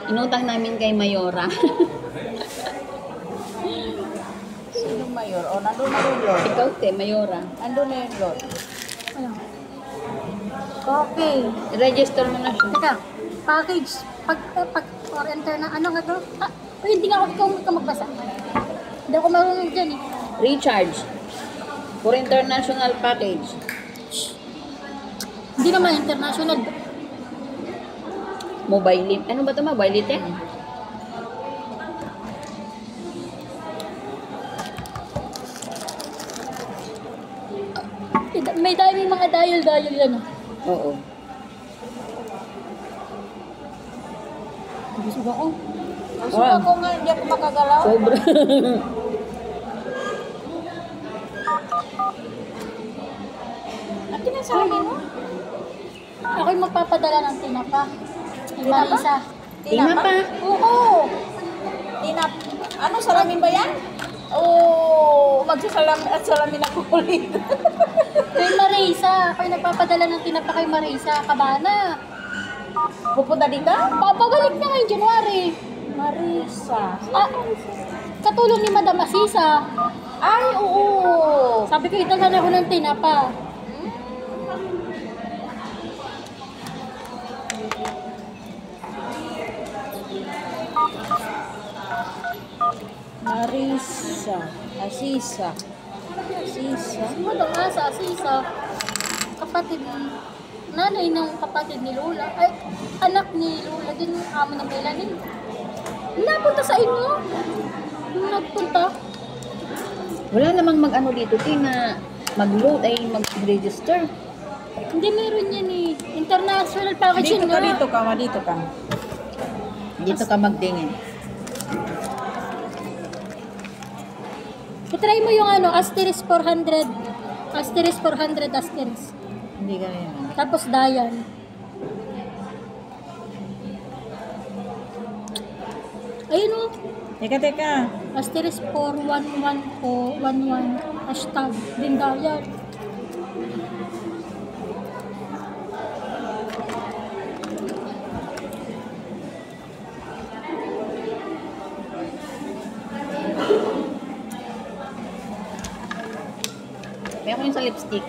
Inutang namin kay Mayora. Sinong mayor? O, nandun na rin yun. Ikaw, te, Mayora. Nandun na yun yun. Ano? Okay. Register mo na siya. Teka, package. Pag or enter na, ano nga to? Ah, hindi nga ako ikaw magbasa. Hindi ako marunong dyan eh. Recharge. For international package. Hindi naman international. Mobile lim. Ano ba ito? Mobile lit eh? May daming mga dial yan. Oo. Gusto ko. Gusto ko nga, hindi ako makagalaw. Sobra. Ang tinasabi mo? Ako'y magpapadala ng tinapa. Kay Marisa. Tinapa? Oo. Tinap. Ano, salamin ba yan? Oo, salamin ako ulit. Kay Marisa. Ako'y nagpapadala ng tinapa kay Marisa. Kabana. Pupunta dito? Papabalik na ngayong January. Marisa. Ah, katulong ni Madam Asisa. Ay, oo. Sabi ko, italan ako ng tinapa. Marisa. Asisa. Asisa. Madam Asisa. Kapatid, nanay ng kapatid ni Lola. Ay, anak ni Lola din, amo ng Melanie. Napunta sa inyo. Nagpunta. Wala namang mag-ano dito, te, na mag-load ay mag-register. Hindi meron yan eh. International package Dito yun ka, nga. dito ka, dito ka. Dito ka magdingin. I-try mo yung ano, asterisk 400. Asterisk 400 asterisk. Hindi ka rin. Tapos dial. Ayun o. Teka, teka. Asterisk 411 po, 11 hashtag din dial. May ako yung sa lipstick.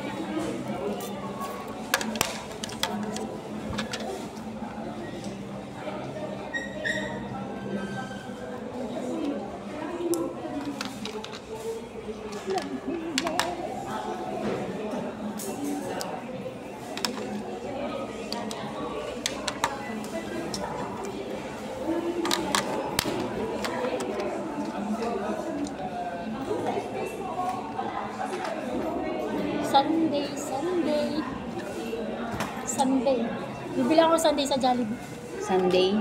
Sunday. Bibili ako Sunday sa Jollibee. Sunday.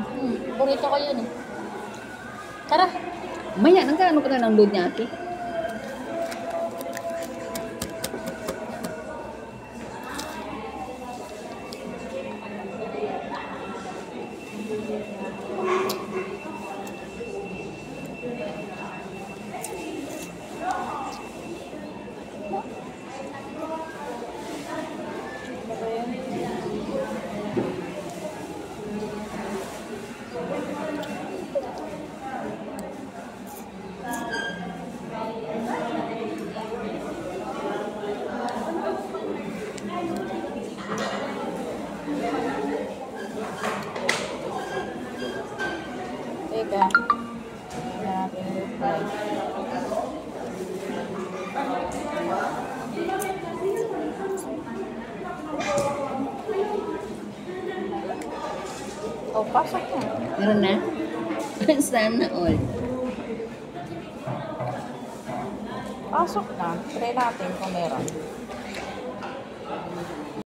Burrito ko yun eh. Tara. Maya, nagkaano ka na ng load niya, ate? Teka. Natin reply. Oh, pasok na. Meron na? Sana all. Pasok na. Try natin kung meron.